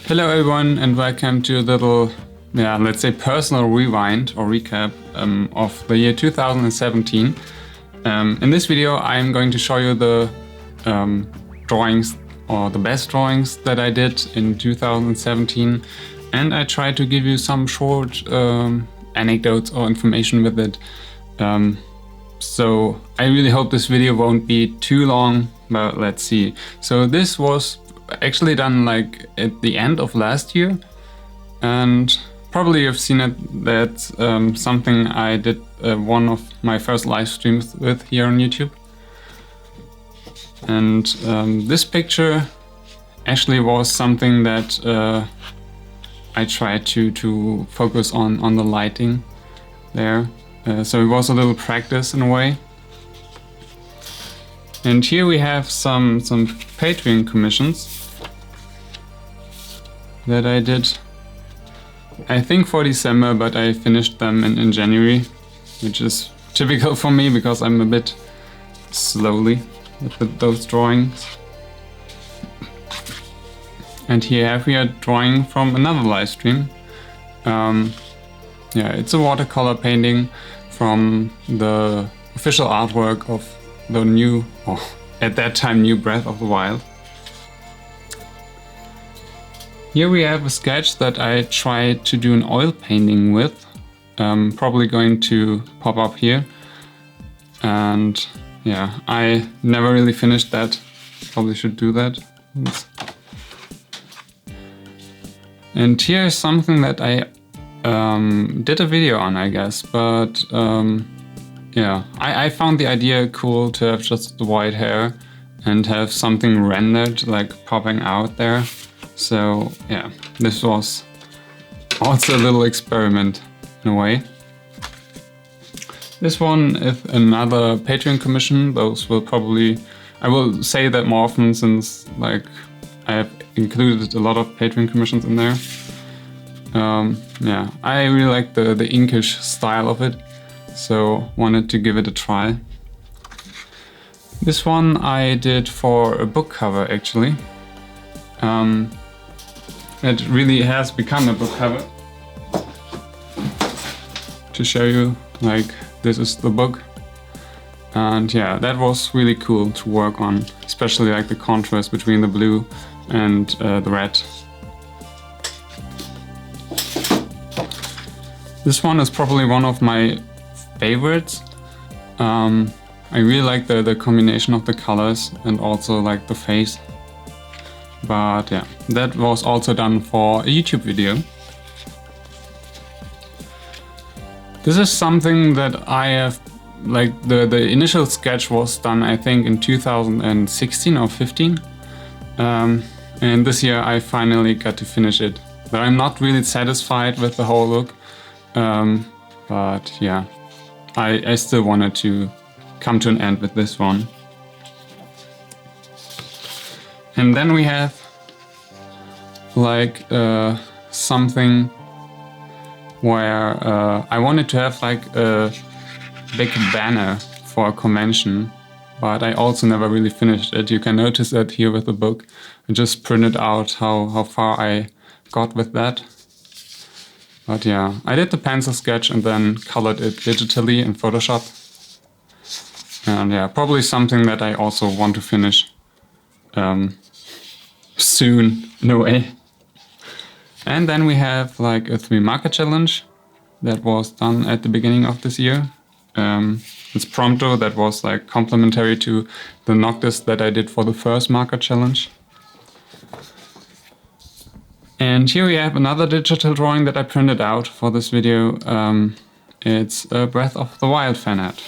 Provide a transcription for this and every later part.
Hello everyone and welcome to a little, let's say personal rewind or recap of the year 2017. In this video I'm going to show you the drawings or the best drawings that I did in 2017, and I try to give you some short anecdotes or information with it. So I really hope this video won't be too long, but let's see. So this was actually done like at the end of last year, and probably you've seen it. That's something I did one of my first live streams with here on YouTube. And this picture actually was something that I tried to focus on the lighting there. So it was a little practice in a way. And here we have some Patreon commissions that I did, I think for December, but I finished them in January, which is typical for me because I'm a bit slowly with those drawings. And here we are drawing from another live stream. It's a watercolor painting from the official artwork of the new, or at that time new, Breath of the Wild. Here we have a sketch that I tried to do an oil painting with, probably going to pop up here. And yeah, I never really finished that, probably should do that. And here is something that I did a video on, I guess, but I found the idea cool to have just the white hair and have something rendered, like popping out there. So yeah, this was also a little experiment in a way. This one is another Patreon commission. Those will probably, I will say that more often since like I have included a lot of Patreon commissions in there. I really like the inkish style of it, so wanted to give it a try. This one I did for a book cover actually. It really has become a book cover. To show you, like, this is the book. And yeah, that was really cool to work on, especially like the contrast between the blue and the red. This one is probably one of my favorites. I really like the combination of the colors and also like the face. But yeah, that was also done for a YouTube video. This is something that I have, like the initial sketch was done I think in 2016 or 15. And this year I finally got to finish it. But I'm not really satisfied with the whole look. But yeah, I still wanted to come to an end with this one. And then we have like something where I wanted to have like a big banner for a convention, but I also never really finished it. You can notice that here with the book. I just printed out how far I got with that. But yeah, I did the pencil sketch and then colored it digitally in Photoshop. And yeah, probably something that I also want to finish soon in a way. And then we have like a 3 marker challenge that was done at the beginning of this year. It's Prompto, that was like complementary to the Noctis that I did for the first marker challenge. And here we have another digital drawing that I printed out for this video. It's a Breath of the Wild fan art.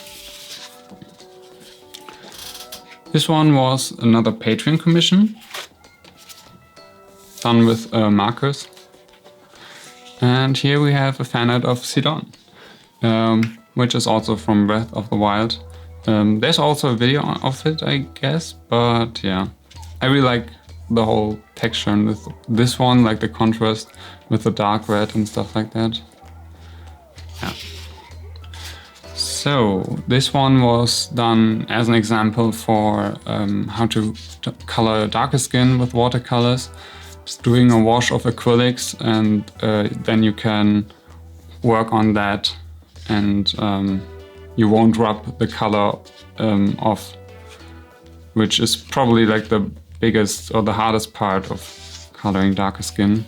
This one was another Patreon commission, done with markers. And here we have a fan art of Sidon, which is also from Breath of the Wild. There's also a video of it, I guess, but yeah, I really like the whole texture and with this one, like the contrast with the dark red and stuff like that. Yeah. So this one was done as an example for how to color darker skin with watercolors. just doing a wash of acrylics, and then you can work on that, and you won't rub the color off, which is probably like the biggest or the hardest part of coloring darker skin.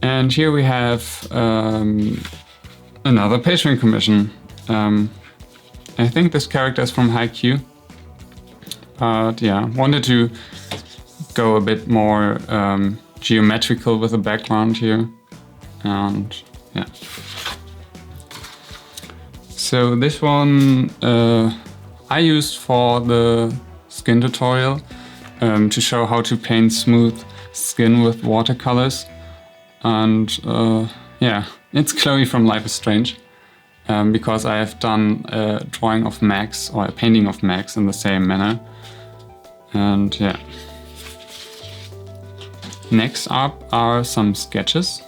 And here we have another Patreon commission. I think this character is from Haikyuu, but yeah, wanted to go a bit more geometrical with the background here, and yeah. So this one I used for the skin tutorial to show how to paint smooth skin with watercolors, and yeah, it's Chloe from Life is Strange. Because I have done a drawing of Max, or a painting of Max in the same manner. And yeah. Next up are some sketches.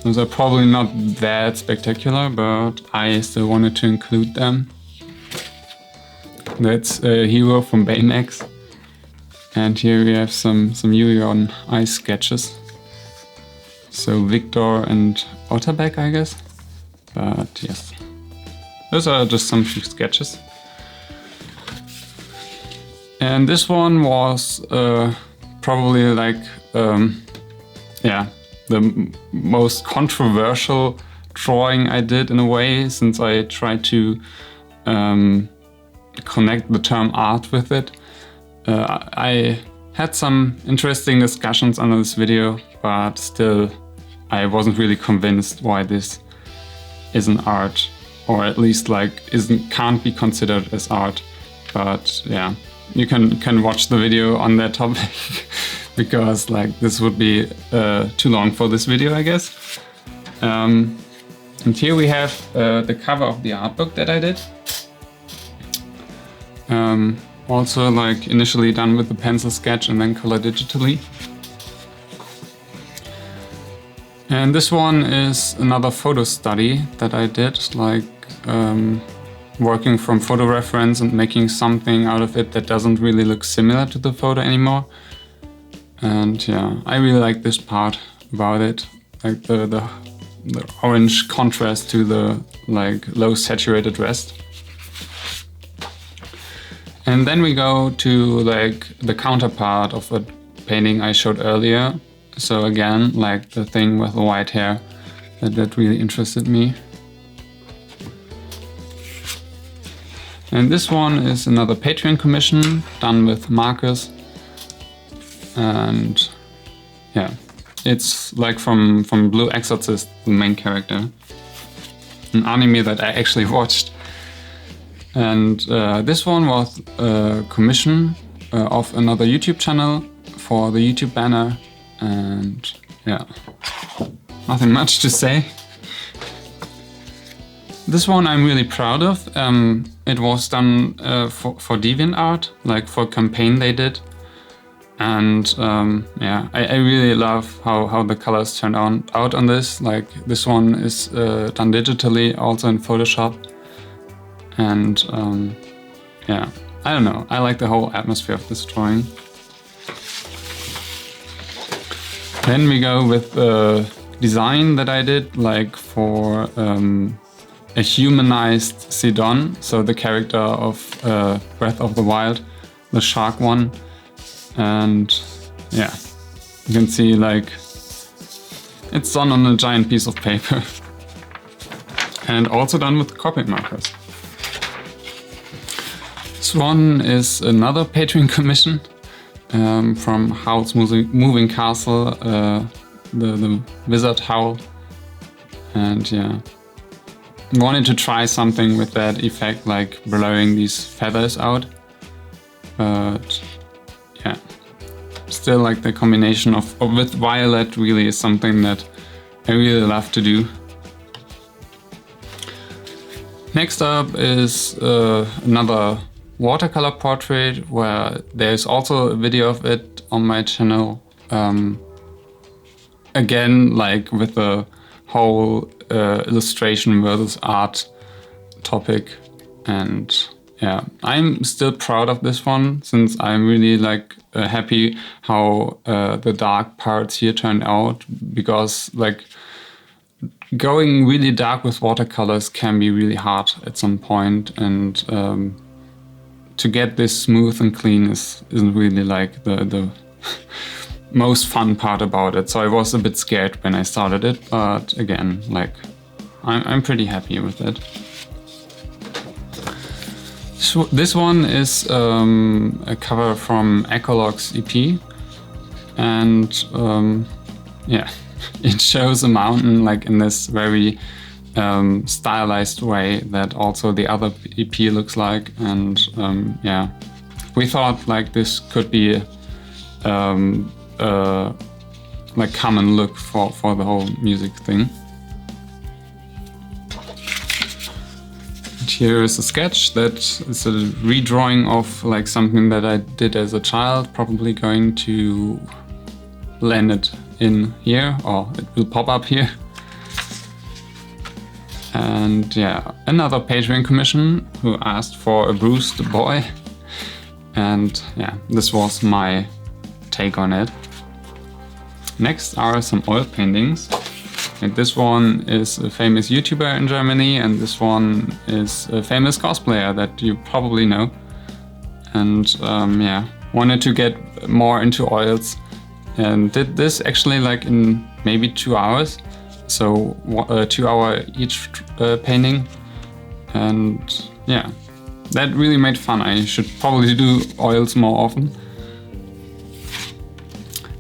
Those are probably not that spectacular, but I still wanted to include them. That's a hero from Baymax. And here we have some Yuri on Ice sketches. So Victor and Otterbeck, I guess. But yes, those are just some few sketches. And this one was probably like, yeah, the most controversial drawing I did in a way, since I tried to connect the term art with it. I had some interesting discussions under this video, but still I wasn't really convinced why this isn't art, or at least like can't be considered as art. But yeah, you can watch the video on that topic because like this would be too long for this video, I guess. And here we have the cover of the art book that I did. Also like initially done with the pencil sketch and then color digitally. And this one is another photo study that I did, like working from photo reference and making something out of it that doesn't really look similar to the photo anymore. And yeah, I really like this part about it, like the orange contrast to the like low saturated rest. And then we go to like the counterpart of a painting I showed earlier. So again, like the thing with the white hair, that really interested me. And this one is another Patreon commission done with Marcus. And yeah, it's like from Blue Exorcist, the main character. An anime that I actually watched. And this one was a commission of another YouTube channel for the YouTube banner. And yeah, nothing much to say. This one I'm really proud of. It was done for DeviantArt, like for a campaign they did. And yeah, I really love how the colors turned out on this. Like this one is done digitally, also in Photoshop. And yeah, I don't know, I like the whole atmosphere of this drawing. Then we go with the design that I did, like for a humanized Sidon, so the character of Breath of the Wild, the shark one. And yeah, you can see like it's done on a giant piece of paper. And also done with Copic markers. This one is another Patreon commission. From Howl's Moving Castle, the Wizard Howl. And yeah, wanted to try something with that effect, like blurring these feathers out. But yeah, still like the combination of with violet really is something that I really love to do. Next up is another watercolor portrait, where there's also a video of it on my channel. Again, like with the whole illustration versus art topic. And yeah, I'm still proud of this one, since I'm really like happy how the dark parts here turned out, because like going really dark with watercolors can be really hard at some point, and to get this smooth and clean isn't really like the most fun part about it. So I was a bit scared when I started it, but again, like I'm pretty happy with it. So this one is a cover from Ecolog's EP, and yeah, it shows a mountain like in this very stylized way that also the other EP looks like, and yeah, we thought like this could be like common look for the whole music thing. And here is a sketch that is a redrawing of like something that I did as a child, probably going to land it in here, or it will pop up here. And yeah, another Patreon commission who asked for a bruised boy. And yeah, this was my take on it. Next are some oil paintings. And this one is a famous YouTuber in Germany, and this one is a famous cosplayer that you probably know. And yeah, wanted to get more into oils, and did this actually like in maybe 2 hours. So 2 hour each painting, and yeah, that really made fun. I should probably do oils more often.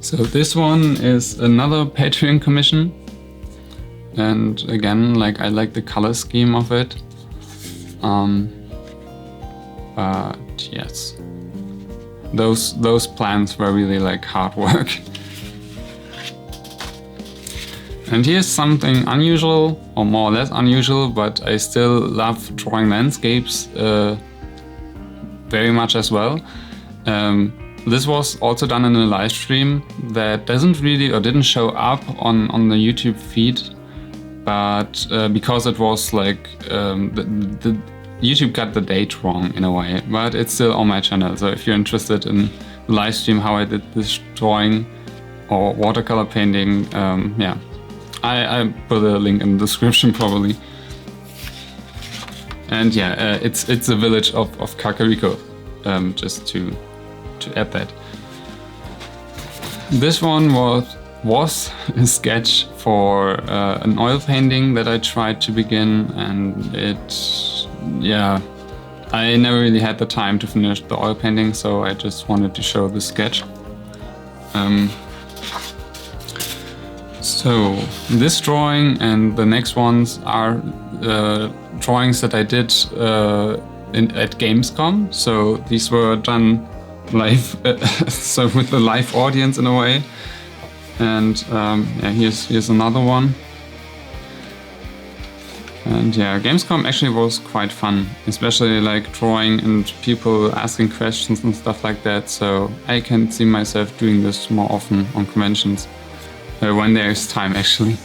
So this one is another Patreon commission, and again, like I like the color scheme of it. But yes, those plans were really like hard work. And here's something unusual, or more or less unusual, but I still love drawing landscapes very much as well. This was also done in a live stream that doesn't really, or didn't show up on the YouTube feed, but because it was like the YouTube got the date wrong in a way, but it's still on my channel. So if you're interested in the live stream how I did this drawing or watercolor painting, yeah, I put a link in the description probably. And yeah, it's a village of Kakariko, just to add that. This one was a sketch for an oil painting that I tried to begin, and yeah, I never really had the time to finish the oil painting, so I just wanted to show the sketch. So this drawing and the next ones are drawings that I did at Gamescom. So these were done live, so with the live audience in a way. And yeah, here's another one. And yeah, Gamescom actually was quite fun, especially like drawing and people asking questions and stuff like that. So I can see myself doing this more often on conventions. When there's time actually.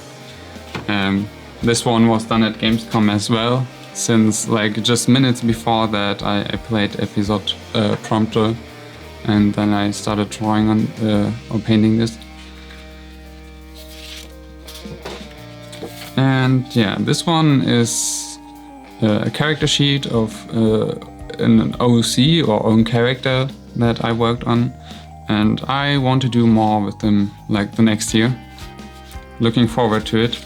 This one was done at Gamescom as well, since like just minutes before that I played episode prompter, and then I started drawing on or painting this. And yeah, this one is a character sheet of an OC or own character that I worked on, and I want to do more with them like the next year. Looking forward to it.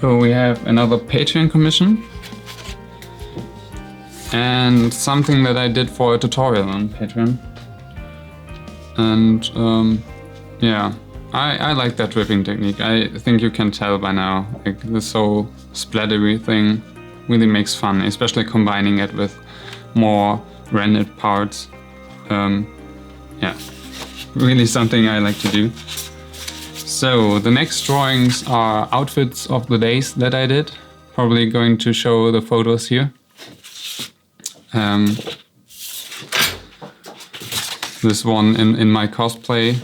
So we have another Patreon commission and something that I did for a tutorial on Patreon. And yeah, I like that dripping technique. I think you can tell by now, like this whole splattery thing really makes fun, especially combining it with more rendered parts. Yeah, really something I like to do. So the next drawings are outfits of the days that I did. Probably going to show the photos here. This one in my cosplay.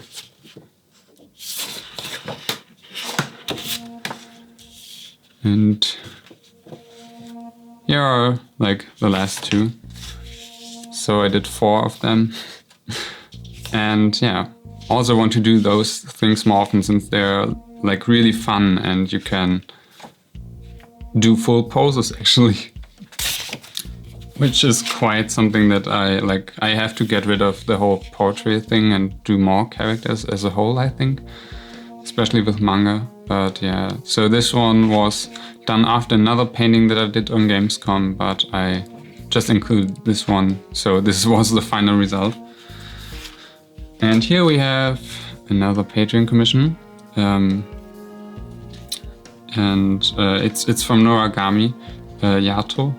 And here are like the last two. So I did 4 of them. And yeah, also want to do those things more often since they're like really fun and you can do full poses actually. Which is quite something that I like. I have to get rid of the whole portrait thing and do more characters as a whole, I think. Especially with manga. But yeah, so this one was done after another painting that I did on Gamescom, but I just include this one. So this was the final result. And here we have another Patreon commission. It's from Noragami, Yato.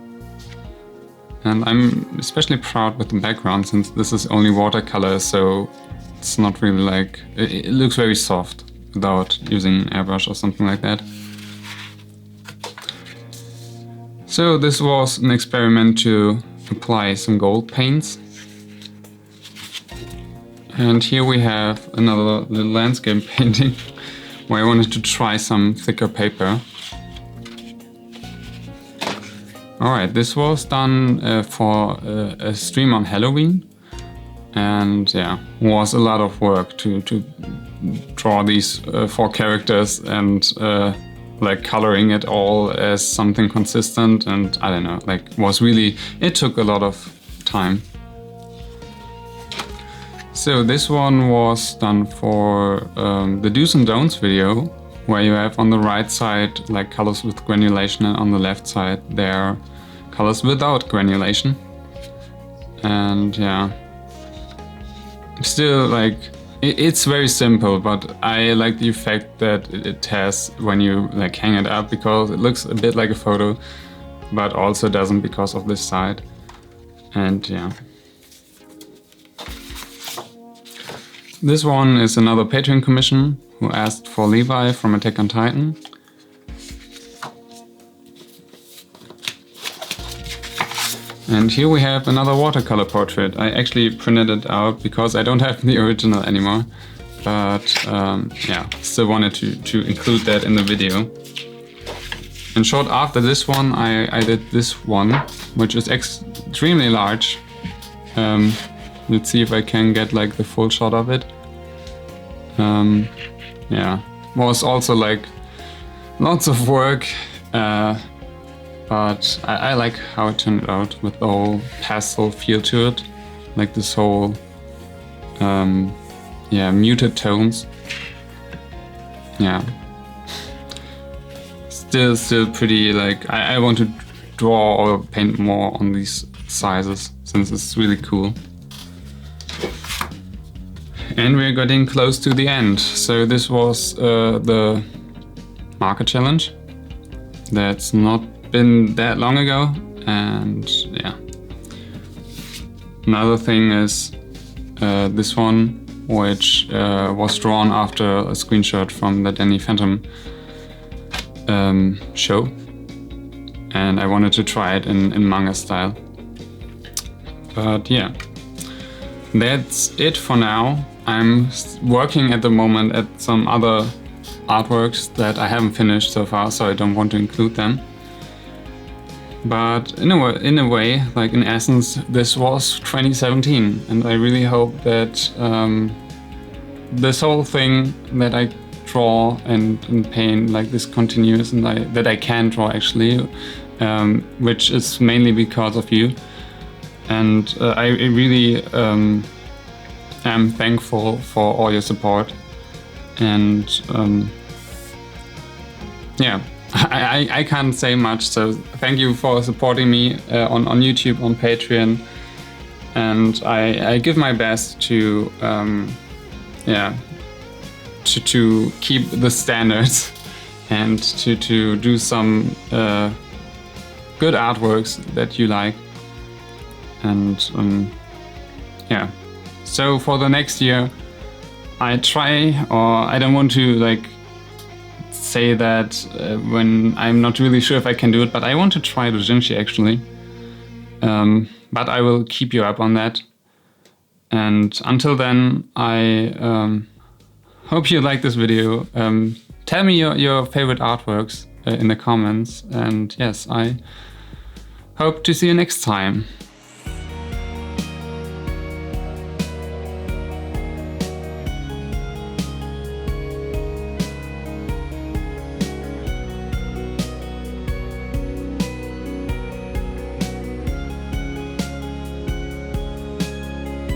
And I'm especially proud with the background since this is only watercolor, so it's not really like... It looks very soft without using an airbrush or something like that. So this was an experiment to apply some gold paints. And here we have another little landscape painting where I wanted to try some thicker paper. Alright, this was done for a stream on Halloween, and yeah, was a lot of work to draw these 4 characters and like coloring it all as something consistent, and I don't know, like it took a lot of time. So this one was done for the do's and don'ts video, where you have on the right side like colors with granulation and on the left side there colors without granulation. And yeah, still like it's very simple, but I like the effect that it has when you like hang it up, because it looks a bit like a photo but also doesn't because of this side. And yeah, this one is another Patreon commission who asked for Levi from Attack on Titan. And here we have another watercolor portrait. I actually printed it out because I don't have the original anymore. But yeah, still wanted to include that in the video. In short, after this one, I did this one, which is extremely large. Let's see if I can get like the full shot of it. Yeah, was also like lots of work, but I like how it turned out with the whole pastel feel to it, like this whole yeah, muted tones. Yeah, still pretty. Like I want to draw or paint more on these sizes since it's really cool. And we're getting close to the end. So this was the market challenge. That's not been that long ago. And yeah. Another thing is this one, which was drawn after a screenshot from the Danny Phantom show. And I wanted to try it in manga style. But yeah, that's it for now. I'm working at the moment at some other artworks that I haven't finished so far, so I don't want to include them. But in a way, like in essence, this was 2017, and I really hope that this whole thing that I draw and paint like this continues, and that I can draw actually, which is mainly because of you. And I really am thankful for all your support. And yeah, I can't say much, so thank you for supporting me on YouTube, on Patreon, and I give my best to yeah, to keep the standards and to do some good artworks that you like. And yeah, so for the next year I try, or I don't want to like say that when I'm not really sure if I can do it, but I want to try doujinshi actually. But I will keep you up on that. And until then, I hope you like this video. Tell me your favorite artworks in the comments. And yes, I Hope to see you next time.